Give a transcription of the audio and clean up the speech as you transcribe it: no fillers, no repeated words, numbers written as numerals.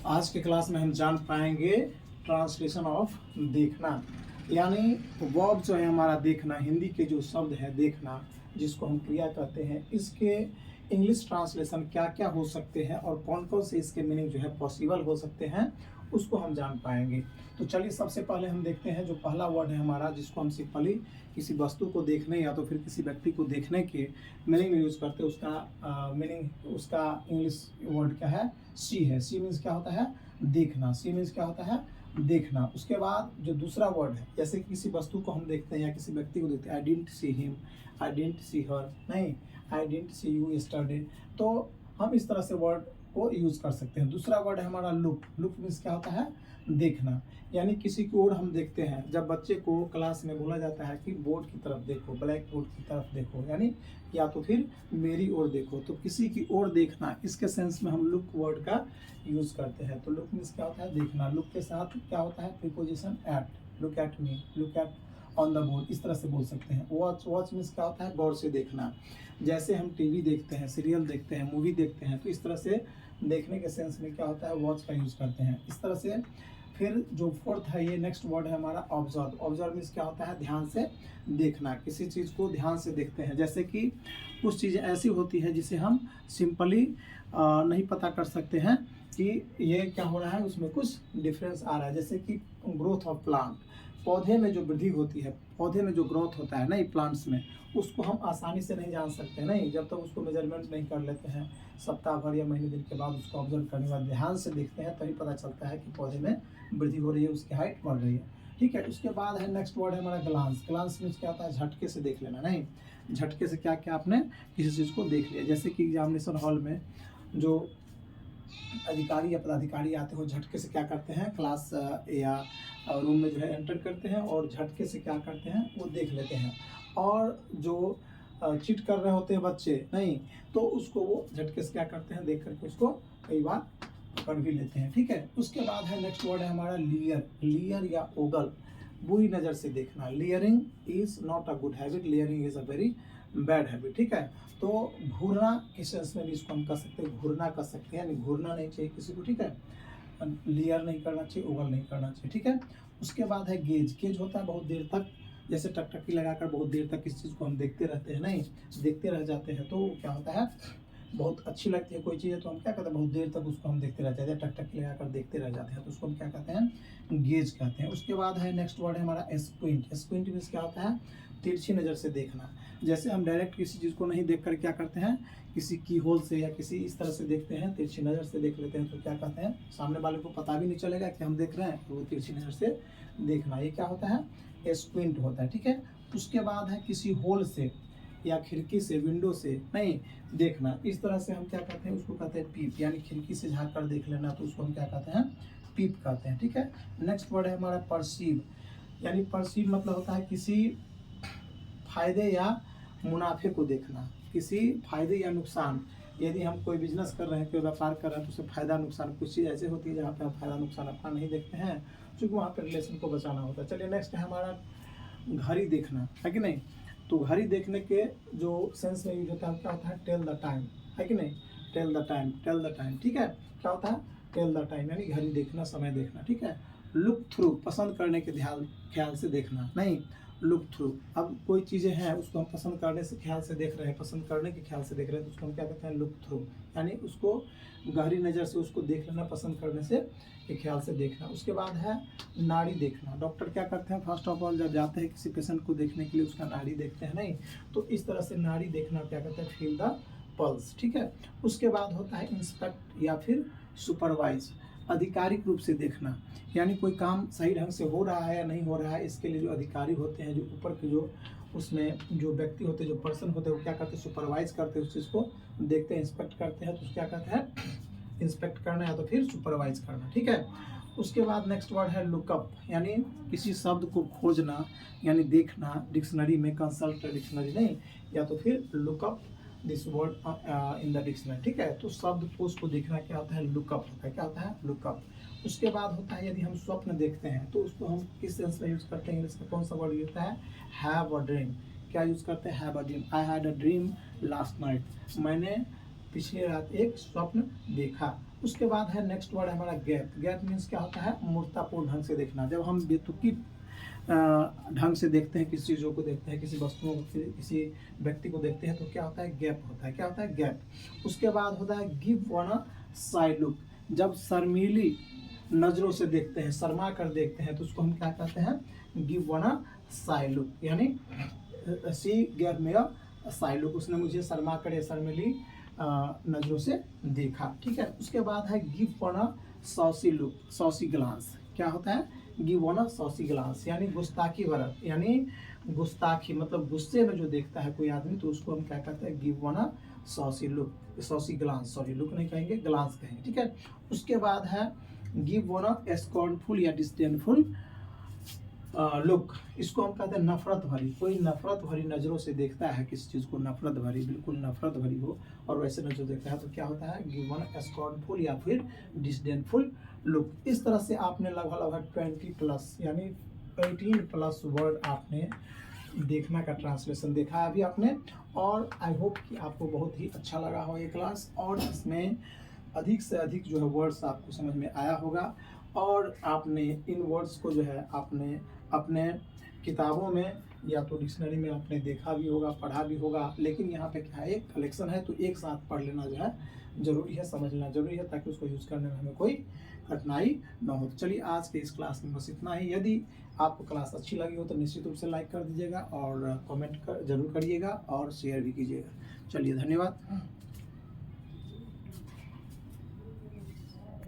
आज के क्लास में हम जान पाएंगे ट्रांसलेशन ऑफ देखना, यानी वर्ब जो है हमारा देखना, हिंदी के जो शब्द है देखना जिसको हम क्रिया कहते हैं, इसके इंग्लिश ट्रांसलेशन क्या क्या हो सकते हैं और कौन कौन से इसके मीनिंग जो है पॉसिबल हो सकते हैं उसको हम जान पाएंगे। तो चलिए सबसे पहले हम देखते हैं जो पहला वर्ड है हमारा, जिसको हम सिंपली किसी वस्तु को देखने या तो फिर किसी व्यक्ति को देखने के मीनिंग में यूज करते हैं। उसका मीनिंग, उसका इंग्लिश वर्ड क्या है? सी है। सी मीन्स क्या होता है? देखना। सी मीन्स क्या होता है? देखना। उसके बाद जो दूसरा वर्ड है, जैसे कि किसी वस्तु को हम देखते हैं या किसी व्यक्ति को देखते हैं, I didn't see him, I didn't see her, नहीं, I didn't see you yesterday, तो हम इस तरह से वर्ड को यूज कर सकते हैं। दूसरा वर्ड है हमारा लुक। लुक मीन्स क्या होता है? देखना, यानी किसी की ओर हम देखते हैं। जब बच्चे को क्लास में बोला जाता है कि बोर्ड की तरफ देखो, ब्लैक बोर्ड की तरफ देखो, यानी या तो फिर मेरी ओर देखो, तो किसी की ओर देखना, इसके सेंस में हम लुक वर्ड का यूज करते हैं। तो लुक मीन्स क्या होता है? देखना। लुक के साथ क्या होता है? Preposition at. Look at me, look at on the board, इस तरह से बोल सकते हैं। वॉच। वॉच मीन्स क्या होता है? गौर से देखना। जैसे हम टीवी देखते हैं, सीरियल देखते हैं, मूवी देखते हैं, तो इस तरह से देखने के सेंस में क्या होता है? वॉच का यूज करते हैं इस तरह से। फिर जो फोर्थ है, ये नेक्स्ट वर्ड है हमारा ऑब्जर्व। ऑब्जर्व मीन्स क्या होता है? ध्यान से देखना, किसी चीज़ को ध्यान से देखते हैं। जैसे कि कुछ चीज़ें ऐसी होती है जिसे हम सिंपली नहीं पता कर सकते हैं कि ये क्या हो रहा है, उसमें कुछ डिफरेंस आ रहा है। जैसे कि ग्रोथ ऑफ प्लांट, पौधे में जो वृद्धि होती है, पौधे में जो ग्रोथ होता है नहीं प्लांट्स में, उसको हम आसानी से नहीं जान सकते, नहीं, जब तक उसको मेजरमेंट नहीं कर लेते हैं, सप्ताह भर या महीने दिन के बाद उसको ऑब्जर्व करने के बाद ध्यान से देखते हैं, तभी पता चलता है कि पौधे में वृद्धि हो रही है, उसकी हाइट बढ़ रही है। ठीक है। उसके बाद है नेक्स्ट वर्ड है हमारा ग्लांस। ग्लांस मीन्स क्या होता है? झटके से देख लेना, नहीं, झटके से क्या क्या आपने किसी चीज़ को देख लिया। जैसे कि एग्जामिनेशन हॉल में जो अधिकारी या पदाधिकारी आते हो, झटके से क्या करते हैं? क्लास या रूम में जो है एंटर करते हैं और झटके से क्या करते हैं? वो देख लेते हैं। और जो चीट कर रहे होते हैं बच्चे, नहीं, तो उसको वो झटके से क्या करते हैं? देख करके उसको कई बार पकड़ भी लेते हैं। ठीक है। उसके बाद है नेक्स्ट वर्ड है हमारा लियर। लियर या ओगल, बुरी नज़र से देखना। Leering is not a good habit, leering is a very bad habit. ठीक है। तो घूरना के सेंस में भी इसको हम कर सकते हैं, घूरना कर सकते हैं, यानी घूरना नहीं चाहिए किसी को। ठीक है। लियर नहीं करना चाहिए, ओवल नहीं करना चाहिए। ठीक है। उसके बाद है गेज। गेज होता है बहुत देर तक, जैसे टकटकी लगाकर बहुत देर तक इस चीज़ को हम देखते रहते हैं, नहीं, देखते रह जाते हैं, तो क्या होता है? बहुत अच्छी लगती है कोई चीज़ है तो हम क्या कहते हैं? बहुत देर तक उसको हम देखते रह जाते हैं, टकटकी लगाकर देखते रह जाते हैं, तो उसको हम क्या कहते हैं? गेज कहते हैं। उसके बाद है नेक्स्ट वर्ड है हमारा स्क्विंट। स्क्विंट मीन्स क्या होता है? तिरछी नज़र से देखना। जैसे हम डायरेक्ट किसी चीज़ को नहीं देखकर क्या करते हैं? किसी की होल से या किसी इस तरह से देखते हैं, तिरछी नज़र से देख लेते हैं, तो क्या कहते हैं? सामने वाले को पता भी नहीं चलेगा कि हम देख रहे हैं, तो वो तिरछी नज़र से देखना, ये क्या होता है? स्क्विंट होता है। ठीक है। उसके बाद है किसी होल से या खिड़की से, विंडो से नहीं देखना, इस तरह से हम क्या कहते हैं? उसको कहते हैं पीप, यानी खिड़की से झाँक कर देख लेना, तो उसको हम क्या कहते हैं? पीप कहते हैं। ठीक है। नेक्स्ट वर्ड है हमारा परसीव, यानी परसीव मतलब होता है किसी फायदे या मुनाफे को देखना, किसी फायदे या नुकसान। यदि हम कोई बिजनेस कर रहे हैं, कोई व्यापार कर रहे हैं, तो उससे फायदा नुकसान, कुछ चीज़ ऐसे होती है जहाँ पे हम फायदा नुकसान अपना नहीं देखते हैं, क्योंकि वहाँ पे रिलेशन को बचाना होता है। चलिए नेक्स्ट है हमारा घड़ी देखना, है कि नहीं? तो घड़ी देखने के जो सेंस में यूज होता है क्या होता है? टेल द टाइम, है कि नहीं? Tell the time, tell the time. ठीक है। क्या होता है? टेल द टाइम, यानी घड़ी देखना, समय देखना। ठीक है। लुक थ्रू, पसंद करने के ख्याल से देखना, नहीं, लुक थ्रू। अब कोई चीज़ें हैं उसको हम पसंद करने से ख्याल से देख रहे हैं, पसंद करने के ख्याल से देख रहे हैं, तो उसको हम क्या कहते हैं? लुक थ्रू, यानी उसको गहरी नज़र से उसको देख लेना, पसंद करने से के ख्याल से देखना। उसके बाद है नाड़ी देखना। डॉक्टर क्या करते हैं? फर्स्ट ऑफ ऑल जब जाते हैं किसी पेशेंट को देखने के लिए, उसका नाड़ी देखते हैं, नहीं, तो इस तरह से नाड़ी देखना क्या कहते हैं? Feel the pulse. ठीक है। उसके बाद होता है इंस्पेक्ट या फिर सुपरवाइज, आधिकारिक रूप से देखना, यानी कोई काम सही ढंग से हो रहा है या नहीं हो रहा है, इसके लिए जो अधिकारी होते हैं, जो ऊपर के जो उसमें जो व्यक्ति होते हैं, जो पर्सन होते हैं, वो क्या करते हैं? सुपरवाइज करते हैं, उस चीज़ को देखते हैं, इंस्पेक्ट करते हैं, तो क्या कहते हैं? इंस्पेक्ट करना या तो फिर सुपरवाइज करना। ठीक है। उसके बाद नेक्स्ट वर्ड है लुकअप, यानी किसी शब्द को खोजना, यानी देखना, डिक्शनरी में कंसल्ट डिक्शनरी, नहीं, या तो फिर lookup this word in the dictionary. ठीक है। तो शब्द कोश को देखना क्या होता है? लुकअप होता है। क्या होता है? लुकअप। उसके बाद होता है यदि हम स्वप्न देखते हैं, तो उसको हम किस सेंस में यूज करते हैं? इंग्लिश का कौन सा वर्ड यूज होता है? Have a dream. क्या यूज करते हैं? Have a dream. I had a dream last night, मैंने पिछली रात एक स्वप्न देखा। उसके बाद है नेक्स्ट वर्ड हमारा गैप। गैप मीन्स क्या होता है, मूर्खतापूर्ण ढंग से देखना। जब हम बेतुकी ढंग से देखते हैं, किसी चीज़ों को देखते हैं, किसी वस्तुओं को, किसी व्यक्ति को देखते हैं, तो क्या होता है, गैप होता है। क्या होता है, गैप। उसके बाद होता है गिव वन अ साइड लुक। जब शर्मीली नज़रों से देखते हैं, शर्मा कर देखते हैं, तो उसको हम क्या कहते हैं, गिव वन अ साइड लुक। यानी सी गेव मी अ साइड लुक, उसने मुझे शर्मा कर या शर्मीली नज़रों से देखा। ठीक है। उसके बाद है give one a saucy look, saucy glance. क्या होता है, give one a saucy glance, यानी गुस्ताखी भरा, यानी गुस्ताखी मतलब गुस्से में जो देखता है कोई आदमी, तो उसको हम क्या कहते हैं, give one a saucy look, saucy glance, sorry look नहीं कहेंगे, ग्लांस कहेंगे। ठीक है। उसके बाद है गिव वन अ स्कॉर्नफुल या डिस्डेनफुल लुक। इसको हम कहते हैं नफरत भरी। कोई नफरत भरी नज़रों से देखता है किसी चीज़ को, नफरत भरी, बिल्कुल नफरत भरी हो, और वैसे नज़र देखता है, तो क्या होता है, गिव वन स्कॉर्नफुल या फिर डिस्डेनफुल लुक। इस तरह से आपने लगभग 20+ यानी 18+ वर्ड आपने देखना का ट्रांसलेशन देखा है अभी आपने। और आई होप कि आपको बहुत ही अच्छा लगा हो ये क्लास, और इसमें अधिक से अधिक जो है वर्ड्स आपको समझ में आया होगा, और आपने इन वर्ड्स को जो है आपने अपने किताबों में या तो डिक्शनरी में आपने देखा भी होगा, पढ़ा भी होगा, लेकिन यहाँ पे क्या है, एक कलेक्शन है, तो एक साथ पढ़ लेना जो है ज़रूरी है, समझना ज़रूरी है, ताकि उसको यूज़ करने में हमें कोई कठिनाई ना हो। तो चलिए आज के इस क्लास में बस इतना ही। यदि आपको क्लास अच्छी लगी हो तो निश्चित रूप से लाइक कर दीजिएगा, और कमेंट जरूर करिएगा, और शेयर भी कीजिएगा। चलिए, धन्यवाद।